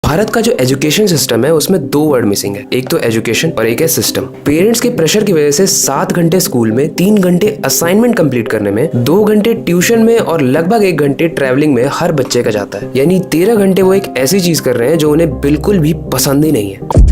भारत का जो education system है उसमें दो वर्ड मिसिंग है, एक तो एजुकेशन और एक है सिस्टम। पेरेंट्स के प्रेशर की वजह से 7 घंटे स्कूल में, 3 घंटे असाइनमेंट कंप्लीट करने में, 2 घंटे ट्यूशन में और लगभग 1 घंटे ट्रैवलिंग में हर बच्चे का जाता है। यानी 13 घंटे वो एक ऐसी चीज कर रहे हैं जो उन्हें बिल्कुल भी पसंद ही नहीं है।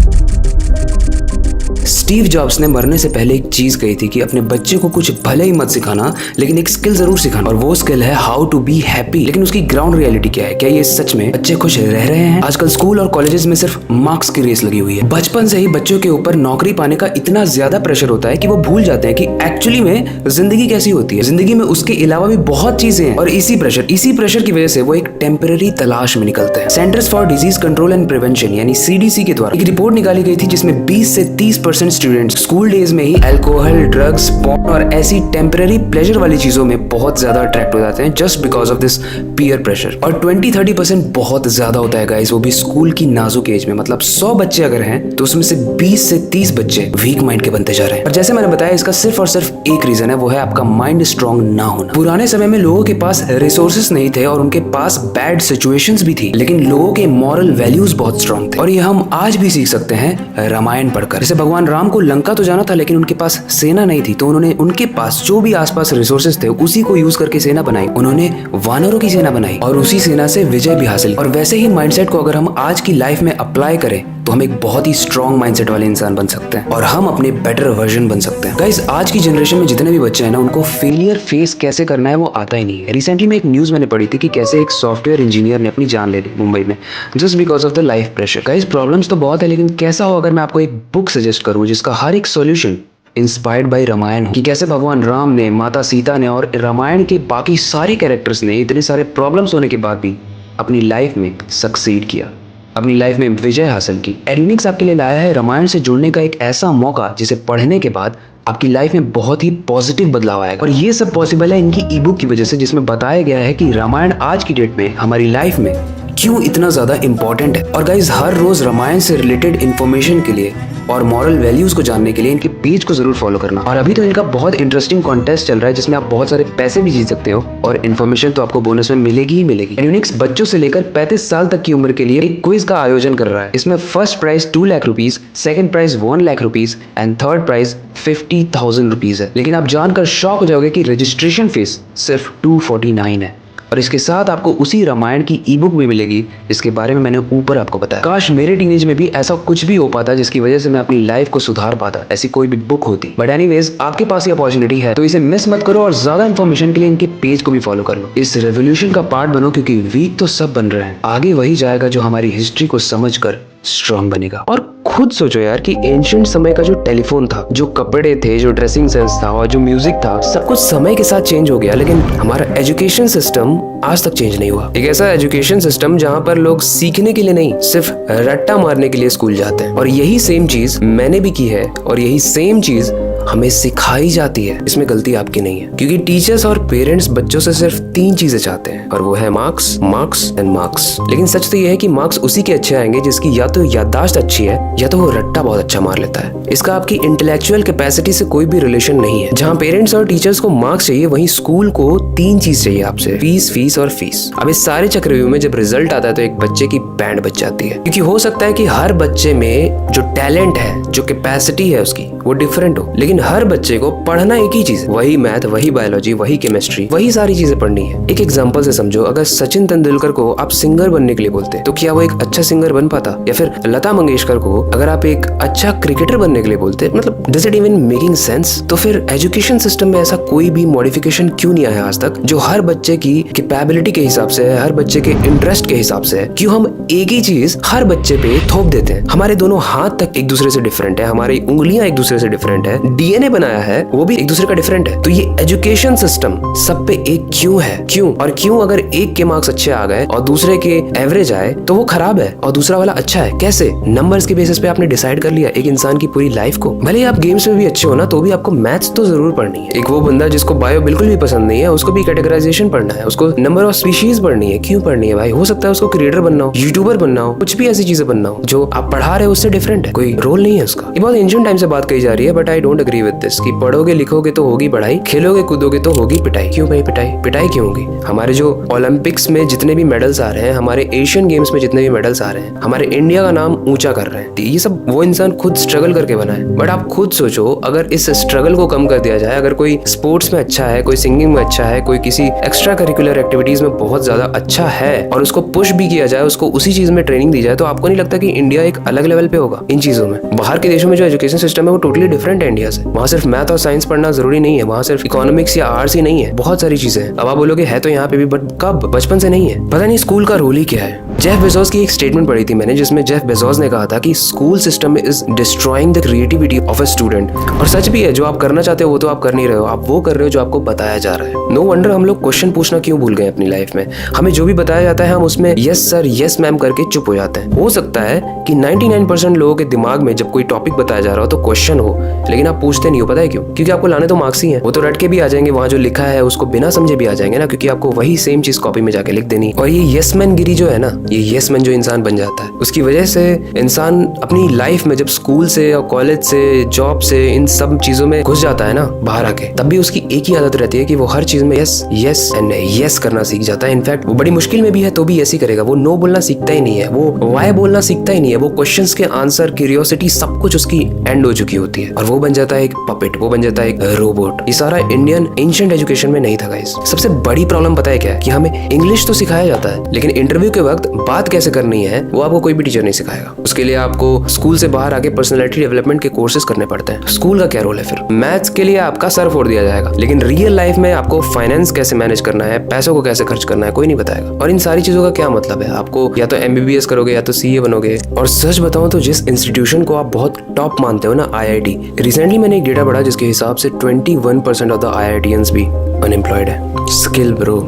स्टीव जॉब्स ने मरने से पहले एक चीज कही थी कि अपने बच्चे को कुछ भले ही मत सिखाना, लेकिन एक स्किल जरूर सिखाना, और वो स्किल है हाउ टू बी हैप्पी। लेकिन उसकी ग्राउंड रियलिटी क्या है? क्या ये सच में बच्चे खुश रह रहे हैं? आजकल स्कूल और कॉलेजेस में सिर्फ मार्क्स की रेस लगी हुई है। बचपन से ही बच्चों के ऊपर नौकरी पाने का इतना ज्यादा प्रेशर होता है कि वो भूल जाते हैं कि एक्चुअली में जिंदगी कैसी होती है। जिंदगी में उसके अलावा भी बहुत चीजें हैं, और इसी प्रेशर की वजह से वो एक टेम्पररी तलाश में निकलते हैं। Centres for disease control and prevention यानी CDC के द्वारा एक रिपोर्ट निकाली गई थी जिसमें 20 से 30% स्टूडेंट्स स्कूल डेज में ही अल्कोहल, ड्रग्स, पॉर्न और ऐसी टेम्पररी प्लेजर वाली चीजों में बहुत ज्यादा अट्रैक्ट हो जाते हैं just because of this peer pressure. और 20-30% बहुत ज्यादा होता है गाइस, वो भी स्कूल की नाजुक एज में। मतलब 100 बच्चे अगर हैं तो उसमें से 20 से 30 बच्चे वीक माइंड के बनते जा रहे हैं। और जैसे मैंने बताया, इसका सिर्फ और सिर्फ एक रीजन है, वो है आपका माइंड स्ट्रांग ना होना। पुराने समय में लोगों के पास रिसोर्सेस नहीं थे और उनके पास बैड सिचुएशंस भी थी, लेकिन लोगों के मॉरल वैल्यूज बहुत स्ट्रांग थे। और ये हम आज भी सीख सकते हैं रामायण पढ़कर। जैसे भगवान राम को लंका तो जाना था, लेकिन उनके पास सेना नहीं थी, तो उन्होंने उनके पास जो भी आसपास रिसोर्सेज थे उसी को यूज करके सेना बनाई। उन्होंने वानरों की सेना बनाई और उसी सेना से विजय भी हासिल। और वैसे ही माइंडसेट को अगर हम आज की लाइफ में अप्लाई करें तो हम एक बहुत ही स्ट्रॉन्ग माइंडसेट वाले इंसान बन सकते हैं और हम अपने बेटर वर्जन बन सकते हैं। गाइस, आज की जनरेशन में जितने भी बच्चे हैं ना, उनको फेलियर फेस कैसे करना है वो आता ही नहीं है। रिसेंटली में एक न्यूज मैंने पढ़ी थी कि कैसे एक सॉफ्टवेयर इंजीनियर ने अपनी जान ले ली मुंबई में just because of the life pressure. Guys, problems तो बहुत है, लेकिन कैसा हो अगर मैं आपको एक बुक सजेस्ट करूं जिसका हर एक सॉल्यूशन इंस्पायर्ड बाय रामायण, कि कैसे भगवान राम ने, माता सीता ने और रामायण के बाकी सारे कैरेक्टर्स ने इतने सारे प्रॉब्लम्स होने के बाद भी अपनी लाइफ में सक्सीड किया, अपनी लाइफ में विजय हासिल की। एडमिक्स आपके लिए लाया है रामायण से जुड़ने का एक ऐसा मौका जिसे पढ़ने के बाद आपकी लाइफ में बहुत ही पॉजिटिव बदलाव आएगा। और ये सब पॉसिबल है इनकी ई बुक की वजह से, जिसमें बताया गया है कि रामायण आज की डेट में हमारी लाइफ में क्यों इतना ज्यादा इंपॉर्टेंट है। और गाइज, हर रोज रामायण से रिलेटेड इंफॉर्मेशन के लिए और मॉरल वैल्यूज को जानने के लिए इनके पेज को जरूर फॉलो करना। और अभी तो इनका बहुत इंटरेस्टिंग कॉन्टेस्ट चल रहा है जिसमें आप बहुत सारे पैसे भी जीत सकते हो और इन्फॉर्मेशन तो आपको बोनस में मिलेगी ही मिलेगी। यूनिक्स बच्चों से लेकर 35 साल तक की उम्र के लिए एक क्विज का आयोजन कर रहा है। इसमें first prize 2 lakh rupees, second prize 1 lakh rupees and third prize 50,000 rupees है। लेकिन आप जानकर शॉक हो जाओगे कि रजिस्ट्रेशन फीस सिर्फ 249 है और इसके साथ आपको उसी रामायण की ई बुक भी मिलेगी जिसके बारे में मैंने ऊपर आपको बताया। काश मेरे टीनेज में भी ऐसा कुछ भी हो पाता जिसकी वजह से मैं अपनी लाइफ को सुधार पाता, ऐसी कोई भी बुक होती। बट एनीवेज, आपके पास ये अपॉर्चुनिटी है तो इसे मिस मत करो और ज्यादा इन्फॉर्मेशन के लिए इनके पेज को भी फॉलो कर लो। इस रेवोल्यूशन का पार्ट बनो, क्योंकि वीक तो सब बन रहे हैं, आगे वही जाएगा जो हमारी हिस्ट्री को समझकर स्ट्रॉन्ग बनेगा। और खुद सोचो यार कि एंशिएंट समय का जो टेलीफोन था, जो कपड़े थे, जो ड्रेसिंग सेंस था और जो म्यूजिक था, सब कुछ समय के साथ चेंज हो गया, लेकिन हमारा एजुकेशन सिस्टम आज तक चेंज नहीं हुआ। एक ऐसा एजुकेशन सिस्टम जहाँ पर लोग सीखने के लिए नहीं, सिर्फ रट्टा मारने के लिए स्कूल जाते हैं। और यही सेम चीज मैंने भी की है और यही सेम चीज हमें सिखाई जाती है। इसमें गलती आपकी नहीं है, क्योंकि टीचर्स और पेरेंट्स बच्चों से सिर्फ 3 चीजें चाहते हैं, और वो है मार्क्स, मार्क्स एंड मार्क्स। लेकिन सच तो ये है कि मार्क्स उसी के अच्छे आएंगे जिसकी या तो याददाश्त अच्छी है या तो वो रट्टा बहुत अच्छा मार लेता है। इसका आपकी इंटेलेक्चुअल कैपेसिटी से कोई भी रिलेशन नहीं है। जहाँ पेरेंट्स और टीचर्स को मार्क्स चाहिए, वहीं स्कूल को 3 चीज चाहिए आपसे, फीस, फीस और फीस। अब इस सारे चक्रव्यूह में जब रिजल्ट आता है तो एक बच्चे की बैंड बच जाती है, क्योंकि हो सकता है कि हर बच्चे में जो टैलेंट है, जो कैपेसिटी है उसकी, वो डिफरेंट हो, लेकिन हर बच्चे को पढ़ना एक ही चीज है, वही मैथ, वही बायोलॉजी, वही केमिस्ट्री, वही सारी चीजें पढ़नी है। एक एग्जांपल से समझो, अगर सचिन तेंदुलकर को आप सिंगर बनने के लिए बोलते तो क्या वो एक अच्छा सिंगर बन पाता? या फिर लता मंगेशकर को अगर आप एक अच्छा क्रिकेटर बनने के लिए बोलते, मतलब does it even making sense? तो फिर एजुकेशन सिस्टम में ऐसा कोई भी मॉडिफिकेशन क्यों नहीं आया आज तक, जो हर बच्चे की कैपेबिलिटी के हिसाब से है, हर बच्चे के इंटरेस्ट के हिसाब से है? क्यों हम एक ही चीज हर बच्चे पे थोप देते हैं? हमारे दोनों हाथ तक एक दूसरे से डिफरेंट है, हमारी उंगलियां एक दूसरे से डिफरेंट है, डीएनए बनाया है वो भी एक दूसरे का डिफरेंट है। तो ये एजुकेशन सिस्टम सब पे एक क्यों है? क्यों? और क्यों अगर एक के मार्क्स अच्छे आ गए और दूसरे के एवरेज आए तो वो खराब है और दूसरा वाला अच्छा है? कैसे? नंबर्स के बेसिस पे आपने डिसाइड कर लिया एक इंसान की पूरी लाइफ को। भले आप गेम्स में भी अच्छे हो ना, तो भी आपको मैथ्स तो जरूर पढ़नी है। एक वो बंदा जिसको बायो बिल्कुल भी पसंद नहीं है, उसको भी कैटेगराइजेशन पढ़ना है, उसको नंबर ऑफ स्पीशीज पढ़नी है। क्यों पढ़नी है भाई? हो सकता है उसको क्रिएटर बनना हो, यूट्यूबर बनना हो, कुछ भी ऐसी चीजें बनना हो जो आप पढ़ा रहे हो उससे डिफरेंट है, कोई रोल नहीं है उसका। ये बहुत एंशिएंट टाइम से बात कही जा रही है, but I don't agree with this कि पढ़ोगे लिखोगे तो होगी पढ़ाई, खेलोगे कूदोगे तो होगी पिटाई। क्यों भाई पिटाई? पिटाई क्यों होगी? हमारे जो ओलंपिक्स में जितने भी मेडल्स आ रहे हैं, हमारे एशियन गेम्स में जितने भी मेडल्स आ रहे हैं, हमारे इंडिया का नाम ऊंचा कर रहे हैं, ये सब वो इंसान खुद स्ट्रगल करके बना है। बट आप खुद सोचो, अगर इस स्ट्रगल को कम कर दिया जाए, अगर कोई स्पोर्ट्स में अच्छा है, कोई सिंगिंग में अच्छा है, कोई किसी एक्स्ट्रा करिकुलर एक्टिविटीज में बहुत ज्यादा अच्छा है और उसको पुश भी किया जाए, उसको उसी चीज में ट्रेनिंग दी जाए, तो आपको नहीं लगता कि इंडिया एक अलग लेवल पे होगा इन चीजों में? बाहर के देशों में जो एजुकेशन सिस्टम है वो टोटली डिफरेंट है इंडिया से। वहाँ सिर्फ मैथ और साइंस पढ़ना जरूरी नहीं है, वहाँ सिर्फ इकोनॉमिक्स या आर्ट्स ही नहीं है, बहुत सारी चीजें हैं। अब आप बोलोगे है तो यहाँ पे भी, बट कब? बचपन से नहीं है। पता नहीं स्कूल का रोल ही क्या है। जेफ बेजोस की एक स्टेटमेंट पढ़ी थी मैंने, जिसमें जेफ बेजोस ने कहा था कि school system is destroying the creativity of a student. और सच भी है, जो आप करना चाहते हो वो तो आप कर नहीं रहे हो, आप वो कर रहे हो जो आपको बताया जा रहा है। नो वंडर हम लोग क्वेश्चन पूछना क्यों भूल गए अपनी लाइफ में। हमें जो भी बताया जाता है हम उसमें यस सर यस मैम करके चुप हो जाते हैं। हो सकता है कि 99% लोगों के दिमाग में जब कोई टॉपिक बताया जा रहा हो तो क्वेश्चन हो, लेकिन आप पूछते नहीं हो। पता है क्यों? क्योंकि आपको लाने तो मार्क्स ही है, वो तो रट के भी आ जाएंगे, वहाँ जो लिखा है उसको बिना समझे भी आ जाएंगे ना, क्योंकि आपको वही सेम चीज कॉपी में जाके लिख देनी। और ये यस मैन गिरी जो है ना, ये यस मैन जो इंसान बन जाता है, उसकी वजह से इंसान अपनी लाइफ में जब स्कूल से और कॉलेज से जॉब से इन सब चीजों में घुस जाता है ना बाहर आके, तब भी उसकी एक ही आदत रहती है कि वो हर चीज में यस यस एंड यस करना सीख जाता है। इनफैक्ट वो बड़ी मुश्किल में भी है तो भी यस ही करेगा, वो नो बोलना सीखता ही नहीं है, वो वाई बोलना सीखता ही नहीं है, वो क्वेश्चंस के आंसर, क्यूरियोसिटी सब कुछ उसकी एंड हो चुकी होती है और वो बन जाता है एक पपेट, वो बन जाता है एक रोबोट। ये सारा इंडियन एंशिएंट एजुकेशन में नहीं था गाइस। सबसे बड़ी प्रॉब्लम पता है क्या है? कि हमें इंग्लिश तो सिखाया जाता है, लेकिन इंटरव्यू के वक्त बात कैसे करनी है वो आपको कोई भी टीचर नहीं सिखाएगा। उसके लिए आपको स्कूल से बाहर आके पर्सनैलिटी डेवलपमेंट के कोर्सेज करने पड़ते हैं। स्कूल का क्या रोल है फिर? मैथ्स के लिए आपका सर फोड़ दिया जाएगा, लेकिन रियल लाइफ में आपको फाइनेंस कैसे मैनेज करना है, पैसों को कैसे खर्च करना है, कोई नहीं बताएगा। और इन सारी चीजों का क्या मतलब है? आपको या तो MBBS करोगे या तो CA बनोगे। और सच बताऊं तो जिस इंस्टीट्यूशन को आप बहुत टॉप मानते हो ना, IIT, रिसेंटली मैंने एक डेटा पढ़ा जिसके हिसाब से 21% ऑफ द IITians भी अनएम्प्लॉयड है। स्किल ब्रो,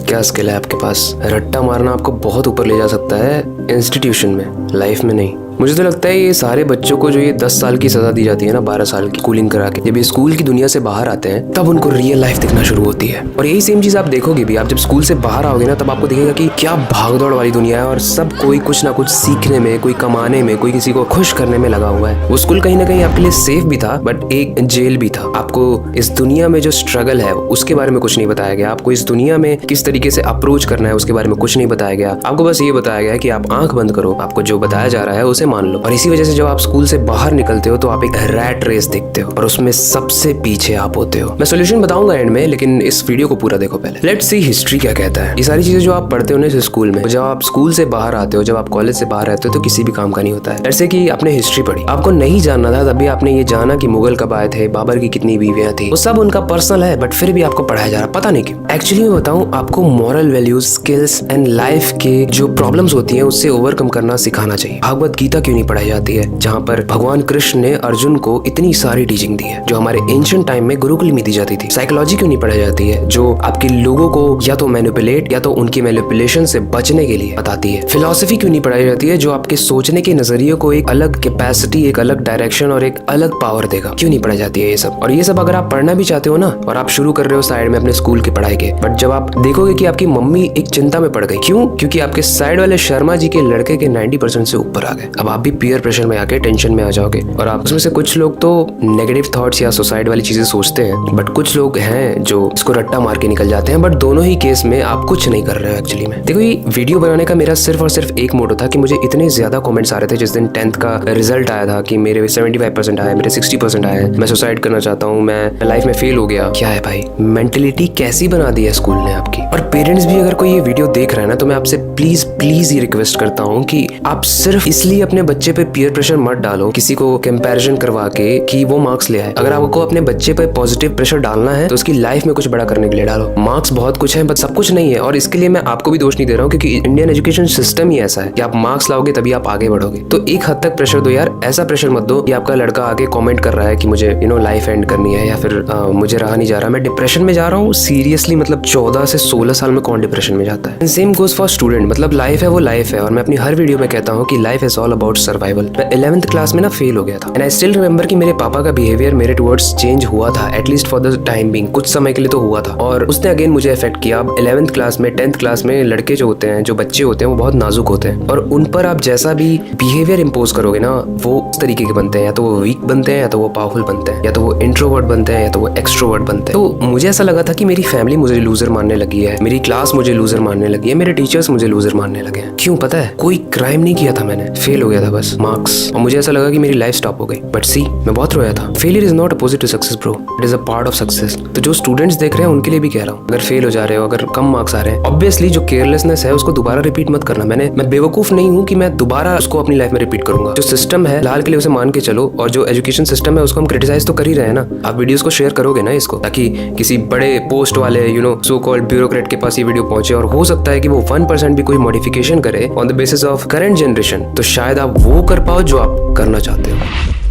क्या स्किल है आपके पास? रट्टा मारना आपको बहुत ऊपर ले जा सकता है इंस्टीट्यूशन में, लाइफ में नहीं। मुझे तो लगता है ये सारे बच्चों को जो ये 10 साल की सजा दी जाती है ना, 12 साल की स्कूलिंग करा के, जब ये स्कूल की दुनिया से बाहर आते हैं तब उनको रियल लाइफ दिखना शुरू होती है। और यही सेम चीज आप देखोगे भी, आप जब स्कूल से बाहर आओगे ना तब आपको दिखेगा कि क्या भागदौड़ वाली दुनिया है और सब कोई कुछ ना कुछ सीखने में, कोई कमाने में, कोई किसी को खुश करने में लगा हुआ है। वो स्कूल कहीं ना कहीं आपके लिए सेफ भी था बट एक जेल भी था। आपको इस दुनिया में जो स्ट्रगल है उसके बारे में कुछ नहीं बताया गया, आपको इस दुनिया में किस तरीके से अप्रोच करना है उसके बारे में कुछ नहीं बताया गया। आपको बस ये बताया गया कि आप आंख बंद करो, आपको जो बताया जा रहा है उसे मान लो। और इसी वजह से जब आप स्कूल से बाहर निकलते हो तो आप एक रैट रेस देखते हो और उसमें सबसे पीछे आप होते हो। मैं सोल्यूशन बताऊंगा एंड में, लेकिन इस वीडियो को पूरा देखो पहले। लेट्स सी हिस्ट्री क्या कहता है। ये सारी चीजें जो आप पढ़ते हो ना स्कूल में, जब आप स्कूल से बाहर आते हो, जब आप कॉलेज से बाहर रहते हो तो किसी भी काम का नहीं होता है। जैसे कि आपने हिस्ट्री पढ़ी, आपको नहीं जानना था तभी आपने ये जाना कि मुगल कब आए थे, बाबर की कितनी बीवियां थी, वो सब उनका पर्सनल है, बट फिर भी आपको पढ़ाया जा रहा, पता नहीं क्यों। एक्चुअली मैं बताऊं आपको, moral values, skills and life के जो प्रॉब्लम्स होती हैं उससे ओवरकम करना सिखाना चाहिए। भगवत गीता क्यों नहीं पढ़ाई जाती है, जहाँ पर भगवान कृष्ण ने अर्जुन को इतनी सारी टीचिंग दी है जो हमारे एंशिएंट टाइम में गुरुकुल में दी जाती थी। साइकोलॉजी क्यों नहीं पढ़ाई जाती है जो आपके लोगों को या तो मैनिपुलेट या तो उनकी मैनिपुलेशन से बचने के लिए बताती है। फिलॉसफी क्यों नहीं पढ़ाई जाती है जो आपके सोचने के नजरिए को एक अलग कैपेसिटी, एक अलग डायरेक्शन और एक अलग पावर देगा? क्यों नहीं पढ़ाई जाती है ये सब? और ये सब अगर आप पढ़ना भी चाहते हो ना, और आप शुरू कर रहे हो साइड में अपने स्कूल की पढ़ाई के, बट जब आप देखोगे कि आपकी मम्मी एक चिंता में पड़ गई, क्यों? क्योंकि आपके साइड वाले शर्मा जी के लड़के के 90% से ऊपर आ गए। अब आप भी पीयर प्रेशर में आके टेंशन में आ जाओगे। और आप उसमें से कुछ लोग तो नेगेटिव थॉट्स या सुसाइड वाली चीजें सोचते हैं, बट कुछ लोग हैं जो इसको रट्टा मार के निकल जाते हैं। बट दोनों ही केस में आप कुछ नहीं कर रहे हो एक्चुअली में। देखो, ये वीडियो बनाने का मेरा सिर्फ और सिर्फ एक मोटो था कि मुझे इतने ज्यादा कमेंट्स आ रहे थे जिस दिन 10th का रिजल्ट आया था कि मेरे 75% आए, मेरे 60% आए, मैं सुसाइड करना चाहता हूँ, मैं लाइफ में फेल हो गया। क्या है भाई, मेंटलिटी कैसी बना दी है स्कूल ने आपकी। और पेरेंट्स भी अगर कोई ये वीडियो देख रहा है ना, तो मैं आपसे प्लीज ये रिक्वेस्ट करता हूँ कि आप सिर्फ इसलिए अपने बच्चे पे पीयर प्रेशर मत डालो, किसी को कंपैरिजन करवा के कि वो मार्क्स ले आए। अगर आपको अपने बच्चे पे पॉजिटिव प्रेशर डालना है तो उसकी लाइफ में कुछ बड़ा करने के लिए डालो। मार्क्स बहुत कुछ है बट सब कुछ नहीं है, और इसके लिए मैं आपको भी दोष नहीं दे रहा हूँ क्योंकि इंडियन एजुकेशन सिस्टम ही ऐसा है कि आप मार्क्स लाओगे तभी आप आगे बढ़ोगे। तो एक हद तक प्रेशर दो यार, ऐसा प्रेशर मत दो कि आपका लड़का आगे कमेंट कर रहा है कि मुझे लाइफ एंड करनी है या फिर मुझे रहा नहीं जा रहा, मैं डिप्रेशन में जा रहा हूँ। सीरियसली, मतलब 14 से 16 साल में कौन डिप्रेशन में जाता है? Same goes for student. मतलब लाइफ है वो लाइफ है, और मैं अपनी हर वीडियो में कहता हूँ कि life is all about survival. मैं 11th क्लास में ना फेल हो गया था एंड आई स्टिल रिमेंबर कि मेरे पापा का बिहेवियर मेरे टुवर्ड्स चेंज हुआ था, at least for the time being, कुछ समय के लिए तो हुआ था, और उसने अगेन मुझे अफेक्ट किया। अब 11th क्लास में 10th क्लास में लड़के जो होते हैं, जो बच्चे होते हैं, वो बहुत नाजुक होते हैं और उन पर आप जैसा भी बिहेवियर इंपोज करोगे ना वो उस तरीके के बनते हैं, या तो वो वीक बनते हैं या तो वो पावरफुल बनते हैं, या तो वो इंट्रोवर्ट बनते हैं या तो वो एक्सट्रोवर्ट बनते हैं। तो मुझे ऐसा लगा था कि मेरी फैमिली मुझे लूजर मानने लगी है, मेरी क्लास मुझे लूजर मानने लगी है, मेरे टीचर्स मुझे लूजर मानने लगे हैं। क्यों पता है? कोई क्राइम नहीं किया था मैंने, फेल हो गया था बस, मार्क्स, और मुझे ऐसा लगा कि मेरी लाइफ स्टॉप हो गई। बट सी, मैं बहुत रोया था। Failure is not opposite to success bro, it is a part of success. तो जो स्टूडेंट्स देख रहे हैं उनके लिए भी कह रहा हूँ, अगर फेल हो जा रहे हो, अगर कम मार्क्स आ रहे हैं, ऑब्वियसली जो केयरलेसनेस है उसको दोबारा रिपीट मत करना। मैं बेवकूफ नहीं हूँ कि मैं दोबारा उसको अपनी लाइफ में रिपीट करूंगा। जो सिस्टम है लाल के लिए उसे मान के चलो, और जो एजुकेशन सिस्टम है उसको हम क्रिटिसाइज तो कर ही रहे हैं ना। आप वीडियोस को शेयर करोगे ना इसको, ताकि किसी बड़े पोस्ट वाले सो कॉल्ड ब्यूरोक्रेट के पास ये वीडियो पहुंचे, और हो सकता है कि वो 1% भी कोई मॉडिफिकेशन करे on the basis of current generation, तो शायद आप वो कर पाओ जो आप करना चाहते हो।